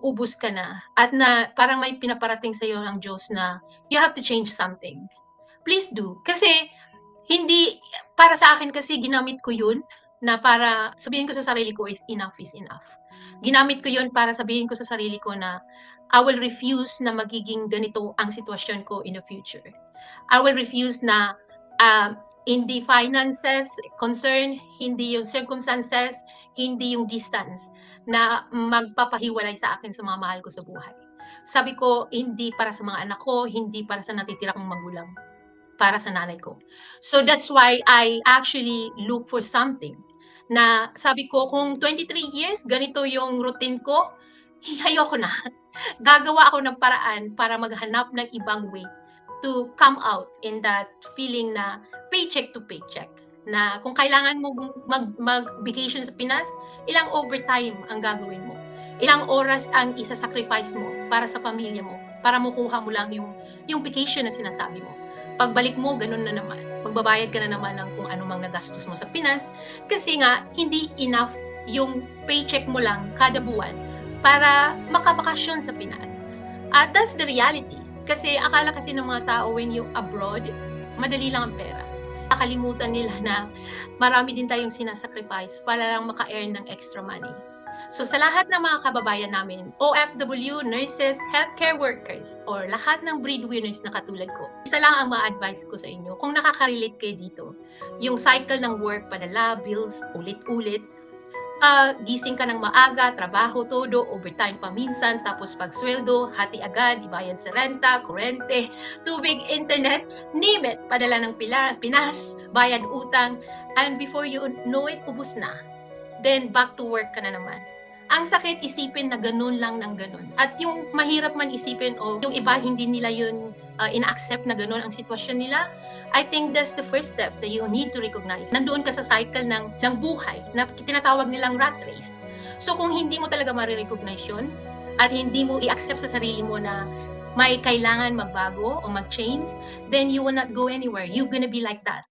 ubos ka na at na parang may pinaparating sa'yo ng Diyos na you have to change something, please do. Kasi hindi para sa akin kasi ginamit ko 'yun na para sabihin ko sa sarili ko is enough. Ginamit ko 'yun para sabihin ko sa sarili ko na I will refuse na magiging ganito ang sitwasyon ko in the future. I will refuse na, hindi finances concern, hindi yung circumstances, hindi yung distance na magpapahiwalay sa akin sa mga mahal ko sa buhay. Sabi ko, hindi para sa mga anak ko, hindi para sa natitira kong magulang, para sa nanay ko. So that's why I actually look for something na sabi ko kung 23 years ganito yung routine ko, ayoko na. Gagawa ako ng paraan para maghanap ng ibang way to come out in that feeling na paycheck to paycheck. Na kung kailangan mo mag-vacation sa Pinas, ilang overtime ang gagawin mo. Ilang oras ang isa-sacrifice mo para sa pamilya mo, para makuha mo lang yung vacation na sinasabi mo. Pagbalik mo, ganun na naman. Magbabayad ka na naman ng kung ano mang nagastos mo sa Pinas kasi nga hindi enough yung paycheck mo lang kada buwan para makabakasyon sa Pinas. At that's the reality. Kasi akala kasi ng mga tao when you abroad, madali lang ang pera. Nakalimutan nila na marami din tayong sinasacrifice para lang maka-earn ng extra money. So sa lahat ng mga kababayan namin, OFW, nurses, healthcare workers, or lahat ng breadwinners na katulad ko, isa lang ang ma-advise ko sa inyo kung nakaka-relate kayo dito. Yung cycle ng work, padala, bills, ulit-ulit, gising ka ng maaga, trabaho todo, overtime pa minsan, tapos pag sweldo, hati agad, ibayad sa renta, kuryente, tubig, internet, name it, padala ng Pinas, bayad utang, and before you know it, ubus na. Then back to work ka na naman. Ang sakit isipin na ganun lang ng ganun. At yung mahirap man isipin o yung iba hindi nila yun ina-accept na ganun ang sitwasyon nila, I think that's the first step that you need to recognize. Nandoon ka sa cycle ng buhay na tinatawag nilang rat race. So kung hindi mo talaga marirecognize yun at hindi mo i-accept sa sarili mo na may kailangan magbago o mag-change, then you will not go anywhere. You're gonna be like that.